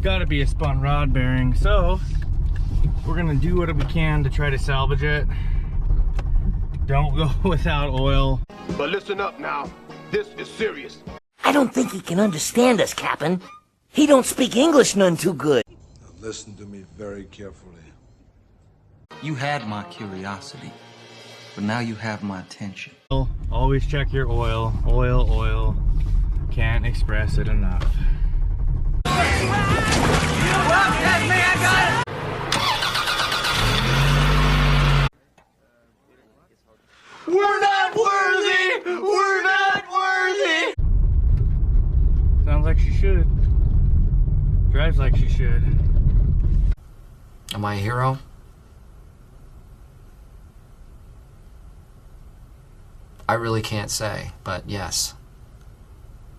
gotta be a spun rod bearing. So we're gonna do what we can to try to salvage it. Don't go without oil. But listen up now, this is serious. I don't think he can understand us, Cap'n. He don't speak English none too good. Now listen to me very carefully. You had my curiosity, but now you have my attention. Always check your oil. Oil. Can't express it enough. We're not worthy! We're not worthy! Sounds like she should. Drives like she should. Am I a hero? I really can't say, but yes.